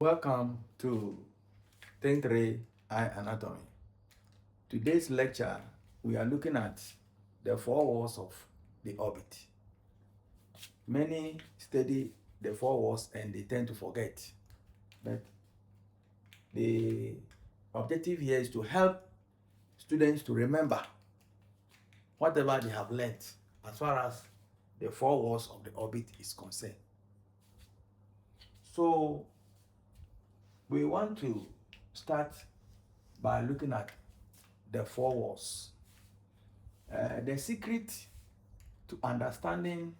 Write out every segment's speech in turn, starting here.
Welcome to Think 3 Eye Anatomy. Today's lecture, we are looking at the four walls of the orbit. Many study the four walls and they tend to forget. But the objective here is to help students to remember whatever they have learned as far as the four walls of the orbit is concerned. So we want to start by looking at the four walls. The secret to understanding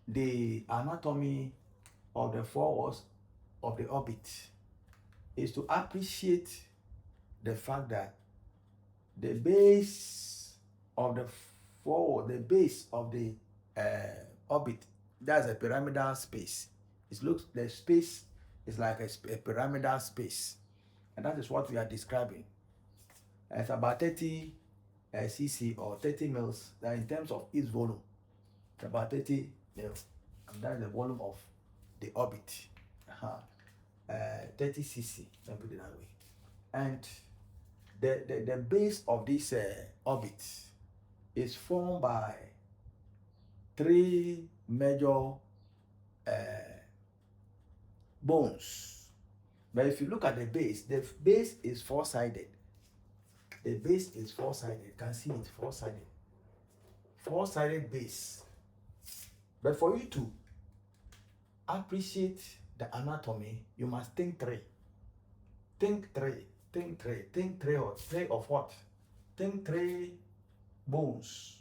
the anatomy of the four walls of the orbit is to appreciate the fact that the base of the the base of the orbit, that's a pyramidal space. The space is like a pyramidal space, and that is what we are describing. It's about 30 cc or 30 mils. That in terms of its volume, it's about 30 mils, and that is the volume of the orbit. 30 cc, let me put it that way. And the base of this orbit is formed by three major bones. But if you look at the base is four-sided. The base is four-sided. You can see it, four-sided. Four-sided base. But for you to appreciate the anatomy, you must think three. Think three. Think three. Think three or three of what? Think three bones.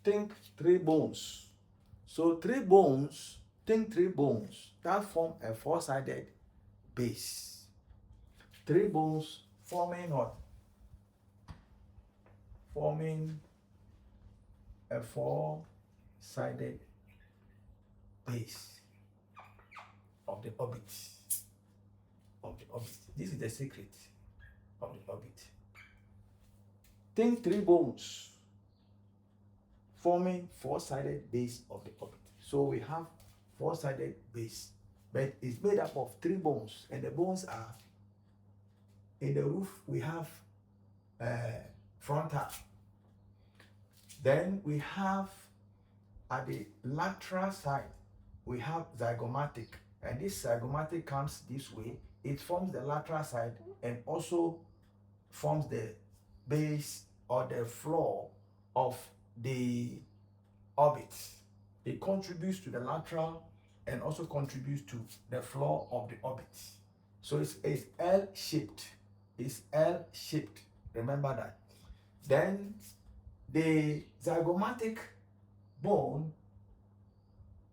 Think three bones. So three bones, think three bones that form a four-sided base. Three bones forming what? Forming a four-sided base of the orbit. This is the secret of the orbit. Think three bones forming four-sided base of the orbit. So we have four-sided base, but it's made up of three bones, and the bones are in the roof. We have frontal. Then we have at the lateral side, we have zygomatic, and this zygomatic comes this way. It forms the lateral side and also forms the base or the floor of the orbit. It contributes to the lateral and also contributes to the floor of the orbit. So it's L-shaped. It's L-shaped. Remember that. Then the zygomatic bone,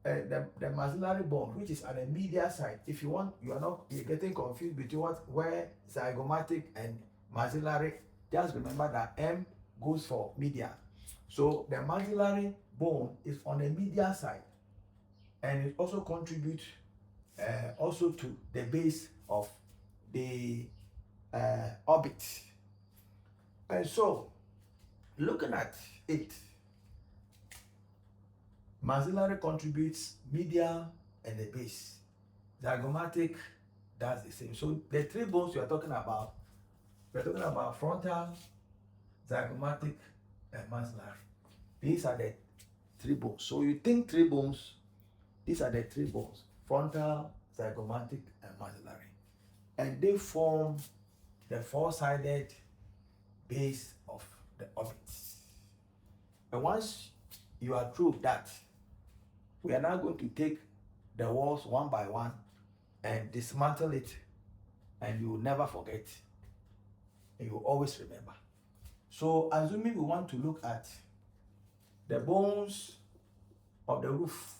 the maxillary bone, which is at the medial side. If you want, you're getting confused between where zygomatic and maxillary. Just remember that M goes for medial. So the maxillary bone is on the medial side, and it also contributes also to the base of the orbit. And so, looking at it, maxillary contributes medial and the base. Zygomatic does the same. So the three bones we're talking about frontal, zygomatic, and maxillary. These are the three bones. So you think three bones, these are the three bones: frontal, zygomatic, and maxillary. And they form the four-sided base of the orbit. And once you are through that, we are now going to take the walls one by one and dismantle it, and you will never forget, and you will always remember. So assuming we want to look at the bones of the roof,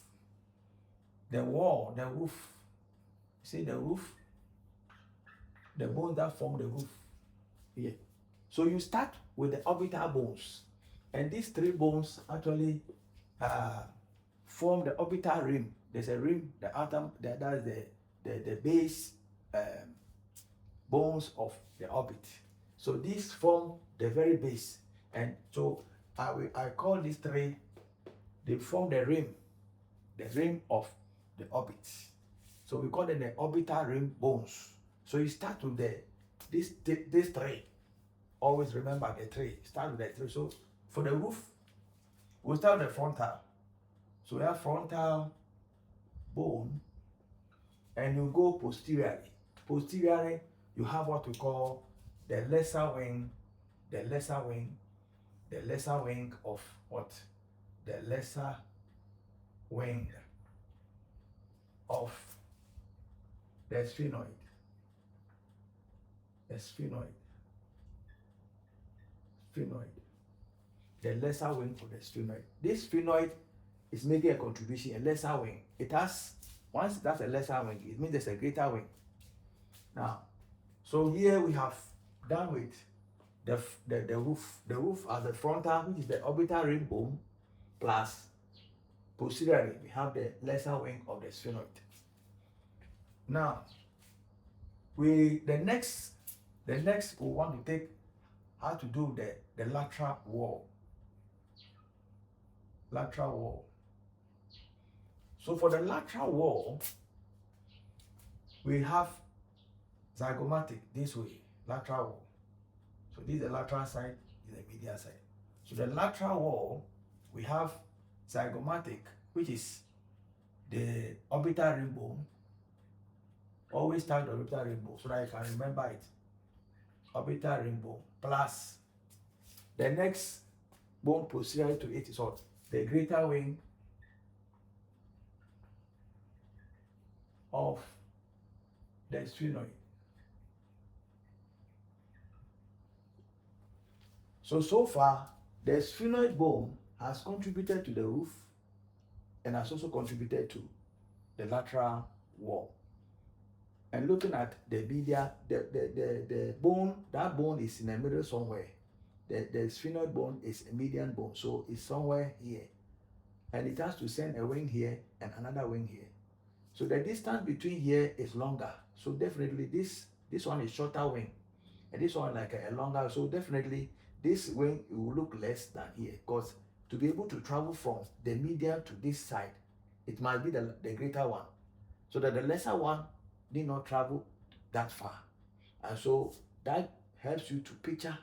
the wall, the roof, see the roof, the bones that form the roof here. So you start with the orbital bones, and these three bones actually form the orbital rim. There's a rim, the atom, that is the base bones of the orbit. So these form the very base, and so I call these three, they form the rim of the orbit. So we call them the orbital ring bones. So you start with this three. Always remember the three. Start with the three. So for the roof, we'll start with the frontal. So we have frontal bone, and you go posteriorly. Posteriorly, you have what we call the lesser wing, the lesser wing, the lesser wing of what? The lesser wing of the sphenoid. The sphenoid. Sphenoid. The lesser wing of the sphenoid. This sphenoid is making a contribution, a lesser wing. It has, once that's a lesser wing, it means there's a greater wing. Now, so here we have done with the roof. The roof as the frontal, which is the orbital ring bone, plus posteriorly we have the lesser wing of the sphenoid. Now, the next we want to take how to do the lateral wall. Lateral wall. So for the lateral wall, we have zygomatic this way, lateral wall. So this is the lateral side, this is the medial side. So the lateral wall, we have zygomatic, which is the orbital ring bone. Always start the orbital ring bone so that you can remember it. Orbital ring bone plus the next bone posterior to it is what? The greater wing of the sphenoid. So far, the sphenoid bone has contributed to the roof and has also contributed to the lateral wall. And looking at the medial, the bone, that bone is in the middle somewhere. The sphenoid bone is a median bone, so it's somewhere here. And it has to send a wing here and another wing here. So the distance between here is longer. So definitely this one is shorter wing. And this one like a longer, so definitely this wing will look less than here. Because to be able to travel from the median to this side, it must be the greater one. So that the lesser one did not travel that far. And so that helps you to picture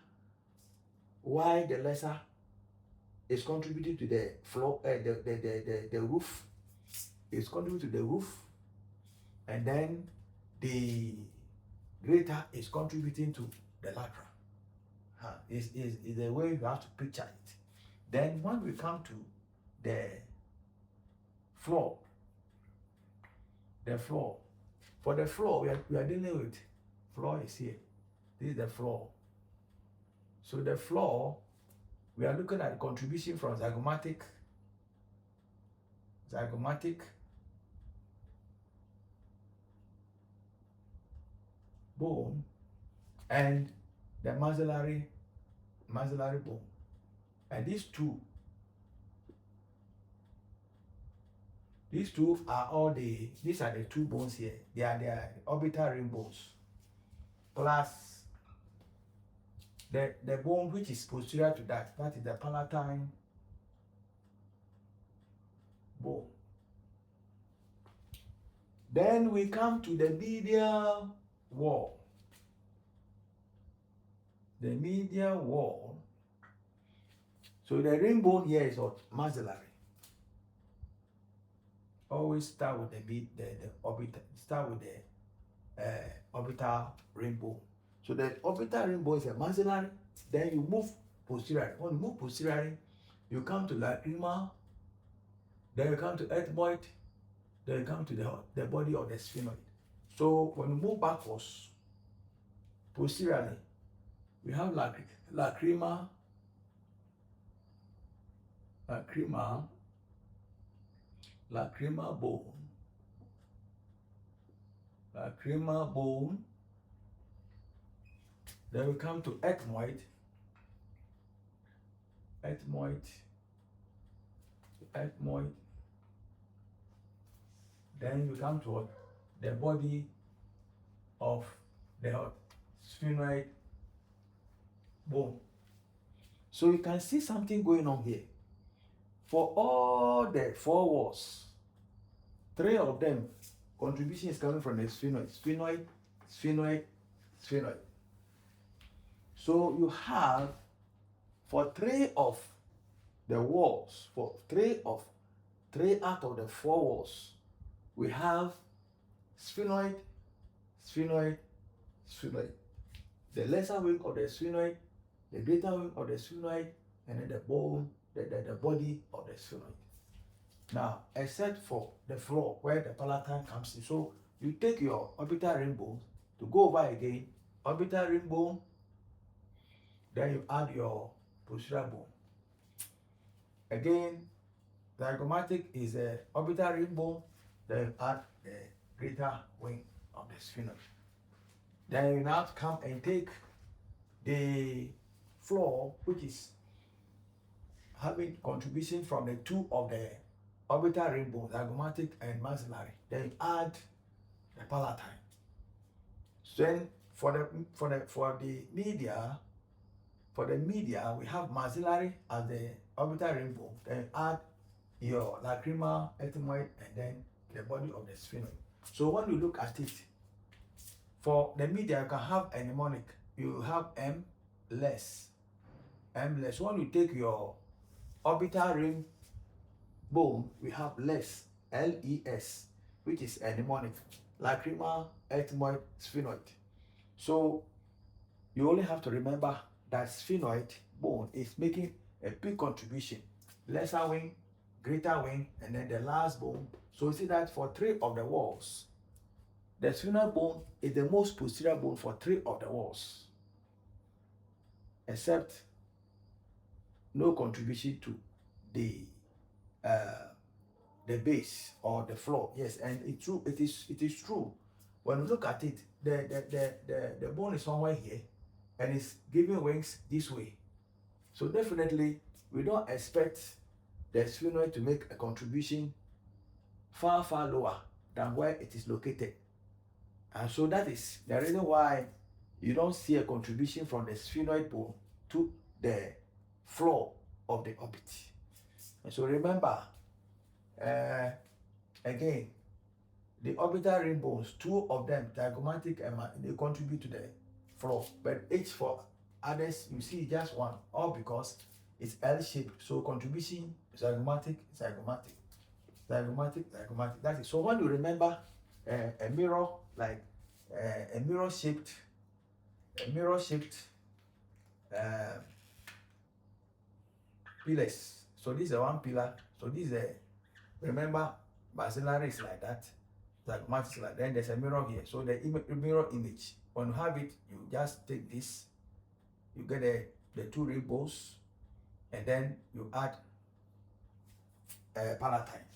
why the lesser is contributing to the floor, the roof. It's contributing to the roof, and then the greater is contributing to the lateral. Is the way you have to picture it. Then when we come to the floor, for the floor we are dealing with, floor is here. This is the floor. So the floor, we are looking at the contribution from zygomatic bone and the maxillary bone. And these two are these are the two bones here. They are the orbital ring bones. Plus the bone which is posterior to that is the palatine bone. Then we come to the medial wall. The medial wall. So the ring bone here is what? Maxillary. Always start with the orbital. Start with the orbital ring bone. So the orbital ring bone is a maxillary. Then you move posteriorly. When you move posteriorly, you come to lacrimal. Then you come to ethmoid. Then you come to the body of the sphenoid. So when you move backwards, posteriorly, we have lacrimal bone. Then we come to ethmoid. Then we come to the body of the sphenoid bone. So you can see something going on here. For all the four walls, three of them contribution is coming from the sphenoid. So you have, for three of the walls, for three out of the four walls, we have sphenoid. The lesser wing of the sphenoid, the greater wing of the sphenoid, and then the bone, the body of the sphenoid. Now, except for the floor where the palatine comes in. So you take your orbital ring bone to go over again, orbital ring bone, then you add your postural bone. Again, zygomatic is a orbital ring bone, then you add the greater wing of the sphenoid. Then you now come and take the floor, which is having contribution from the two of the orbital ring bone, zygomatic and maxillary. Then you add the palatine. So then for the media, we have maxillary as the orbital ring bone. Then you add your lacrimal, ethmoid, and then the body of the sphenoid. So when you look at it, for the media, you can have a mnemonic. You have M less. So when you take your orbital ring bone, we have less, LES, which is a mnemonic, lacrimal, ethmoid, sphenoid. So you only have to remember that sphenoid bone is making a big contribution. Lesser wing, greater wing, and then the last bone. So you see that for three of the walls, the sphenoid bone is the most posterior bone for three of the walls, except no contribution to the base or the floor. Yes, and it's true. It is true. When you look at it, the bone is somewhere here, and it's giving wings this way. So definitely, we don't expect the sphenoid to make a contribution far lower than where it is located. And so that is the reason why you don't see a contribution from the sphenoid bone to the floor of the orbit. And so remember, again, the orbital ring bones, two of them, zygomatic, they contribute to the floor. But each for others, you see just one, all because it's L-shaped. So contribution, zygomatic. That is. So when you remember a mirror, like a mirror shaped pillars. So this is one pillar. So this is remember, maxillary is like that, zygomatic is like that. Then there's a mirror here. So the mirror image, when you have it, you just take this, you get the two rainbows, and then you add palatine.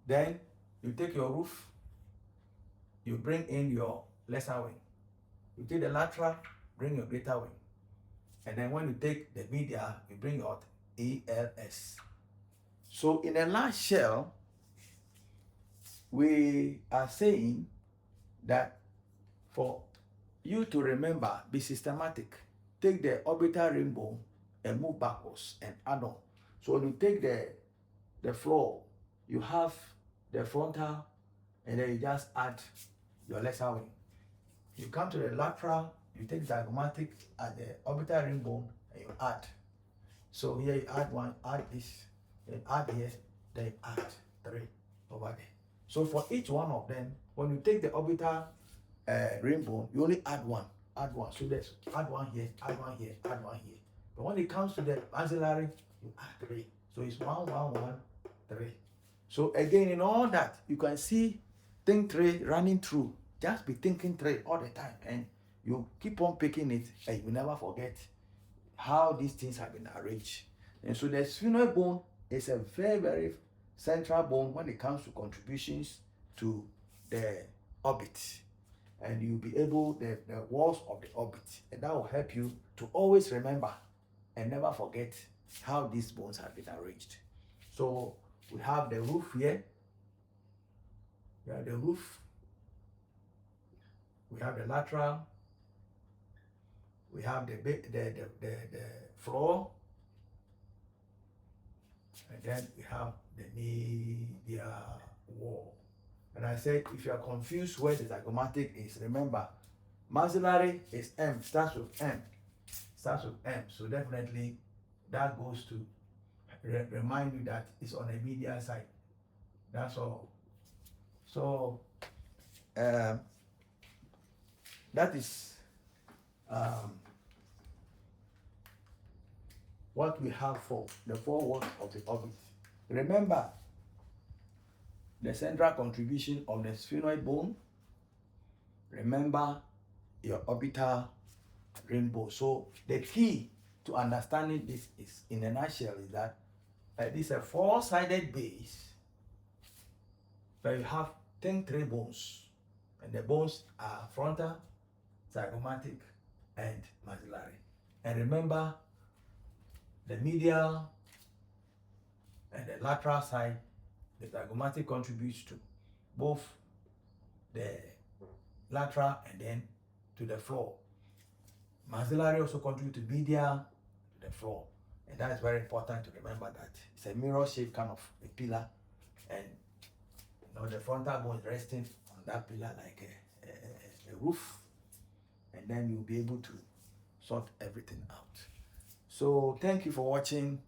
Then you take your roof, you bring in your lesser wing. You take the lateral, bring your greater wing. And then when you take the media, you bring out ELS. So in a last shell, we are saying that for you to remember, be systematic. Take the orbital ring bone and move backwards and add on. So when you take the floor, you have the frontal, and then you just add your lesser wing. You come to the lateral, you take zygomatic at the orbital ring bone, and you add. So here you add one, add this, then add here, then you add three over there. So for each one of them, when you take the orbital ring bone, you only add one. So there's add one here, add one here, add one here. But when it comes to the maxillary, you add three. So it's 1, 1, 1, 3. So again, in all that, you can see think three running through. Just be thinking three all the time, and you keep on picking it, and you never forget how these things have been arranged. And so the sphenoid bone is a very central bone when it comes to contributions to the orbit. And you'll be able, the walls of the orbit, and that will help you to always remember and never forget how these bones have been arranged. So we have the roof here. We have the roof. We have the lateral. We have the floor. And then we have the media wall. And I said, if you are confused where the zygomatic is, remember, maxillary is M, starts with M. So definitely that goes to remind you that it's on the medial side. That's all. So that is what we have for the 4 walls of the orbit. Remember the central contribution of the sphenoid bone. Remember your orbital rainbow. So the key to understanding this is, in a nutshell, is that this is a 4-sided base where you have 3 bones, and the bones are frontal, zygomatic, and maxillary. And remember, the medial and the lateral side, the zygomatic contributes to both the lateral and then to the floor. Maxillary also contributes to medial to the floor. And that is very important to remember, that it's a mirror shape kind of a pillar, and the frontal bone is resting on that pillar like a roof, and then you'll be able to sort everything out. So thank you for watching.